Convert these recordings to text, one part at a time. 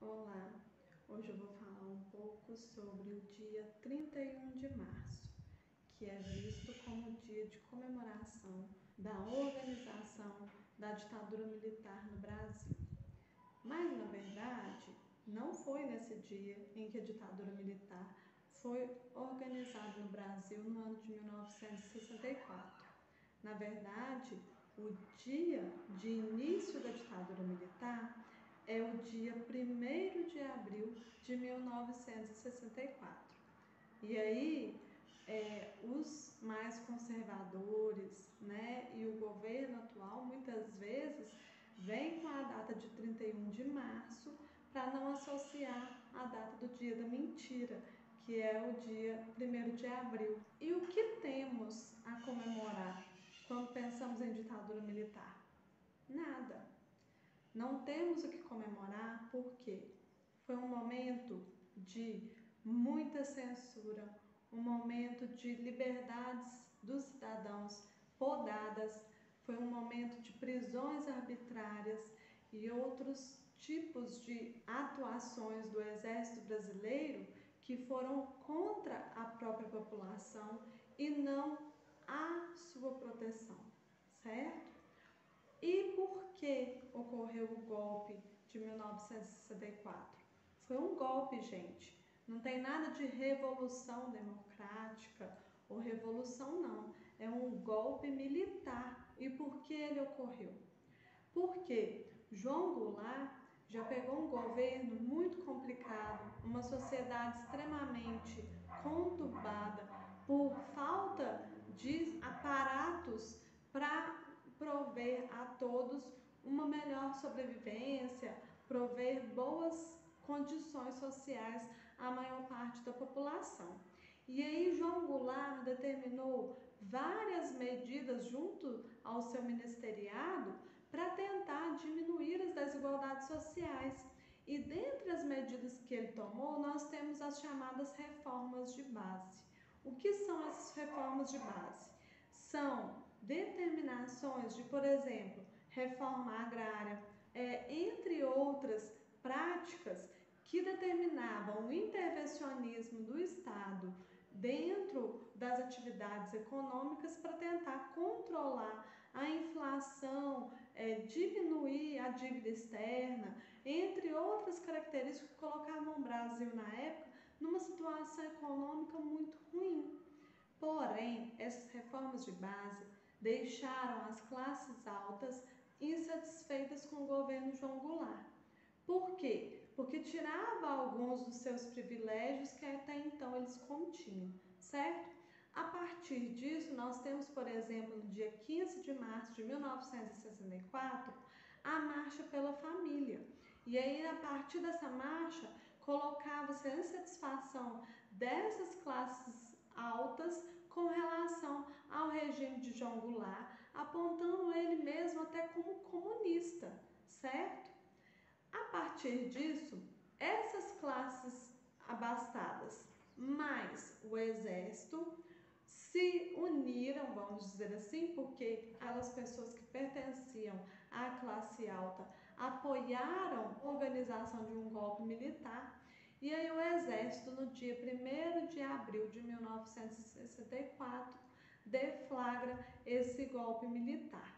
Olá, hoje eu vou falar um pouco sobre o dia 31 de março, que é visto como dia de comemoração da organização da ditadura militar no Brasil. Mas, na verdade, não foi nesse dia em que a ditadura militar foi organizada no Brasil no ano de 1964. Na verdade, o dia de início da ditadura militar é o dia 1º de abril de 1964. E aí, os mais conservadores, né, e o governo atual muitas vezes vem com a data de 31 de março para não associar a data do dia da mentira, que é o dia 1º de abril. E o que temos a comemorar quando pensamos em ditadura militar? Nada. Não temos o que comemorar porque foi um momento de muita censura, um momento de liberdades dos cidadãos podadas, foi um momento de prisões arbitrárias e outros tipos de atuações do Exército Brasileiro que foram contra a própria população e não a sua proteção, certo? E por que ocorreu o golpe de 1964? Foi um golpe, gente. Não tem nada de revolução democrática ou revolução, não. É um golpe militar. E por que ele ocorreu? Porque João Goulart já pegou um governo muito complicado, uma sociedade extremamente conturbada por falta de aparatos para prover a todos uma melhor sobrevivência, prover boas condições sociais à maior parte da população. E aí João Goulart determinou várias medidas junto ao seu ministeriado para tentar diminuir as desigualdades sociais. E dentre as medidas que ele tomou, nós temos as chamadas reformas de base. O que são essas reformas de base? São determinações de, por exemplo, reforma agrária, entre outras práticas que determinavam o intervencionismo do Estado dentro das atividades econômicas para tentar controlar a inflação, diminuir a dívida externa, entre outras características que colocavam o Brasil na época numa situação econômica muito ruim. Porém, essas reformas de base deixaram as classes altas insatisfeitas com o governo João Goulart. Por quê? Porque tirava alguns dos seus privilégios que até então eles continham, certo? A partir disso, nós temos, por exemplo, no dia 15 de março de 1964, a Marcha pela Família. E aí, a partir dessa marcha, colocava-se a insatisfação dessas classes altas com relação ao regime de João Goulart, apontando ele mesmo até como comunista, certo? A partir disso, essas classes abastadas mais o exército se uniram, vamos dizer assim, porque aquelas pessoas que pertenciam à classe alta apoiaram a organização de um golpe militar. E aí o exército, no dia 1º de abril de 1964, deflagra esse golpe militar.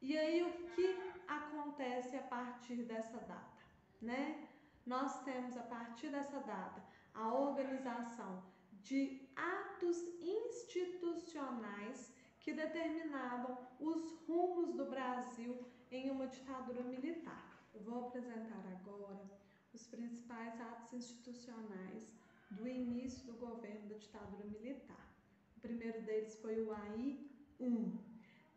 E aí o que acontece a partir dessa data, né? Nós temos a partir dessa data a organização de atos institucionais que determinavam os rumos do Brasil em uma ditadura militar. Eu vou apresentar agora os principais atos institucionais do início do governo da ditadura militar. O primeiro deles foi o AI-1.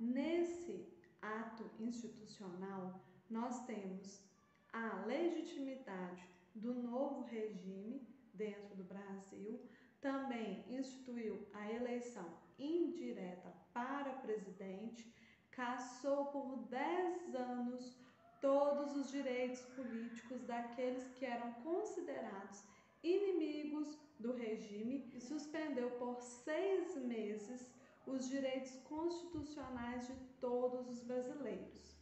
Nesse ato institucional, nós temos a legitimidade do novo regime dentro do Brasil, também instituiu a eleição indireta para presidente, cassou por 10 anos todos os direitos políticos daqueles que eram considerados inimigos do regime e suspendeu por 6 meses os direitos constitucionais de todos os brasileiros.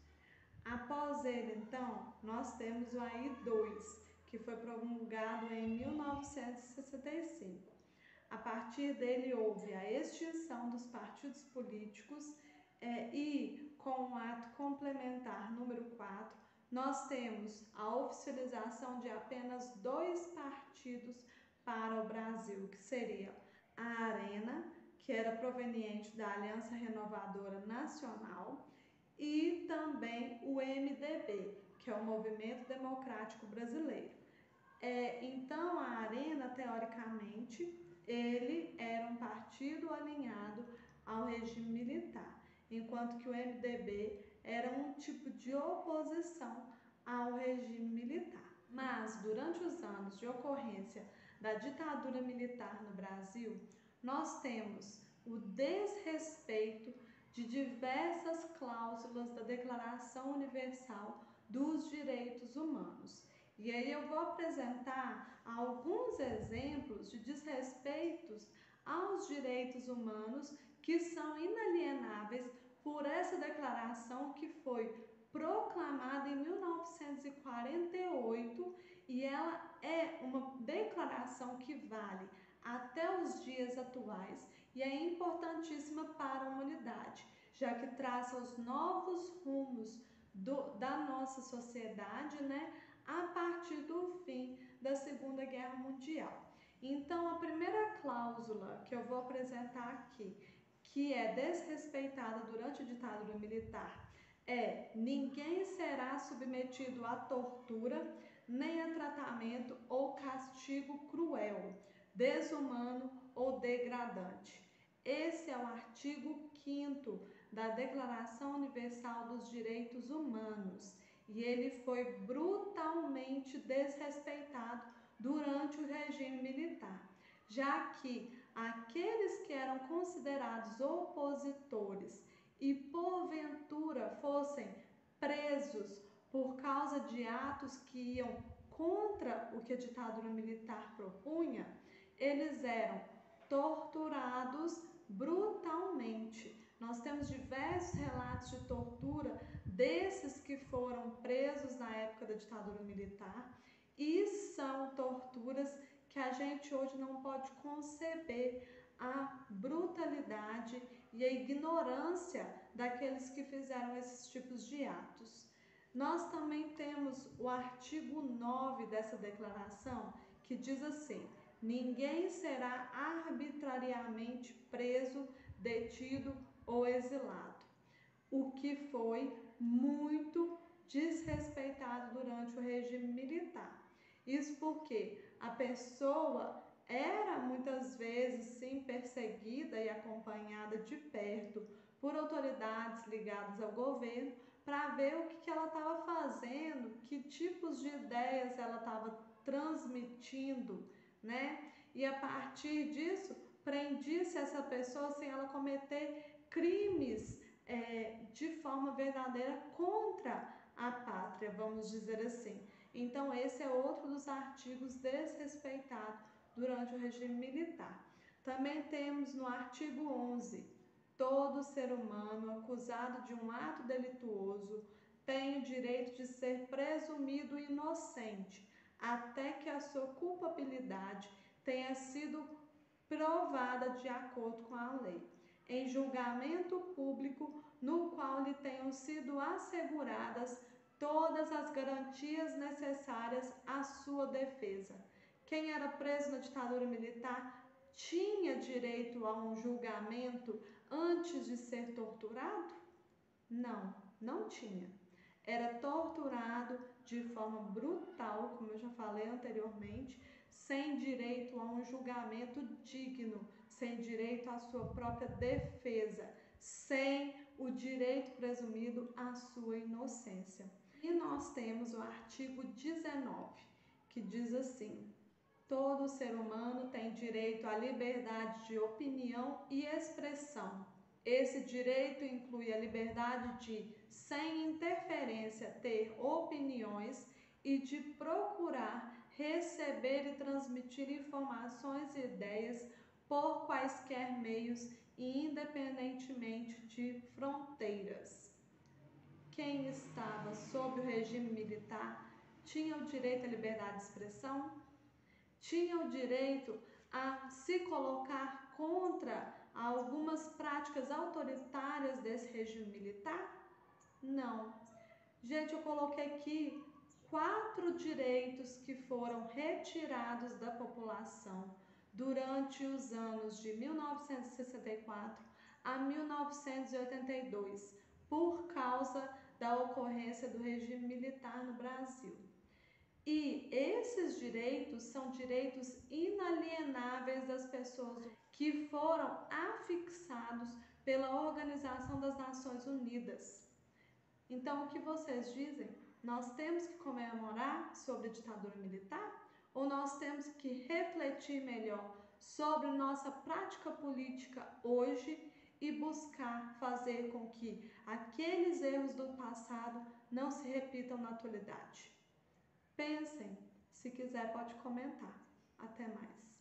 Após ele, então, nós temos o AI-2, que foi promulgado em 1965. A partir dele houve a extinção dos partidos políticos e, com o ato complementar número 4, nós temos a oficialização de apenas 2 partidos para o Brasil, que seria a Arena, que era proveniente da Aliança Renovadora Nacional, e também o MDB, que é o Movimento Democrático Brasileiro. Então, a Arena, teoricamente, ele era um partido alinhado ao regime militar, enquanto que o MDB era um tipo de oposição ao regime militar. Mas, durante os anos de ocorrência da ditadura militar no Brasil, nós temos o desrespeito de diversas cláusulas da Declaração Universal dos Direitos Humanos. E aí eu vou apresentar alguns exemplos de desrespeitos aos direitos humanos que são inalienáveis por essa declaração que foi proclamada em 1948 e ela é uma declaração que vale até os dias atuais e é importantíssima para a humanidade, já que traça os novos rumos da nossa sociedade, né, a partir do fim da Segunda Guerra Mundial. Então, a primeira cláusula que eu vou apresentar aqui, que é desrespeitada durante a ditadura militar, é: ninguém será submetido à tortura, nem a tratamento ou castigo cruel, desumano ou degradante. Esse é o artigo 5º da Declaração Universal dos Direitos Humanos e ele foi brutalmente desrespeitado durante o regime militar, já que aqueles que eram considerados opositores e porventura fossem presos por causa de atos que iam contra o que a ditadura militar propunha, eles eram torturados brutalmente. Nós temos diversos relatos de tortura desses que foram presos na época da ditadura militar e são torturas que a gente hoje não pode conceber a brutalidade e a ignorância daqueles que fizeram esses tipos de atos. Nós também temos o artigo 9 dessa declaração, que diz assim: ninguém será arbitrariamente preso, detido ou exilado, o que foi muito desrespeitado durante o regime militar. Isso porque a pessoa era muitas vezes sim perseguida e acompanhada de perto por autoridades ligadas ao governo para ver o que ela estava fazendo, que tipos de ideias ela estava transmitindo, né? E a partir disso, prendia-se essa pessoa sem ela cometer crimes de forma verdadeira contra a pátria, vamos dizer assim. Então, esse é outro dos artigos desrespeitados durante o regime militar. Também temos no artigo 11: todo ser humano acusado de um ato delituoso tem o direito de ser presumido inocente, até que a sua culpabilidade tenha sido provada de acordo com a lei, em julgamento público no qual lhe tenham sido asseguradas todas as garantias necessárias à sua defesa. Quem era preso na ditadura militar tinha direito a um julgamento antes de ser torturado? Não, não tinha. Era torturado de forma brutal, como eu já falei anteriormente, sem direito a um julgamento digno, sem direito à sua própria defesa, sem o direito presumido à sua inocência. E nós temos o artigo 19, que diz assim: todo ser humano tem direito à liberdade de opinião e expressão. Esse direito inclui a liberdade de, sem interferência, ter opiniões e de procurar, receber e transmitir informações e ideias por quaisquer meios e independentemente de fronteiras. Quem estava sob o regime militar tinha o direito à liberdade de expressão? Tinha o direito a se colocar contra algumas práticas autoritárias desse regime militar? Não. Gente, eu coloquei aqui 4 direitos que foram retirados da população durante os anos de 1964 a 1982, por causa da ocorrência do regime militar no Brasil. E esses direitos são direitos inalienáveis das pessoas que foram afixados pela Organização das Nações Unidas. Então, o que vocês dizem? Nós temos que comemorar sobre a ditadura militar? Ou nós temos que refletir melhor sobre nossa prática política hoje e buscar fazer com que aqueles erros do passado não se repitam na atualidade? Pensem, se quiser pode comentar. Até mais.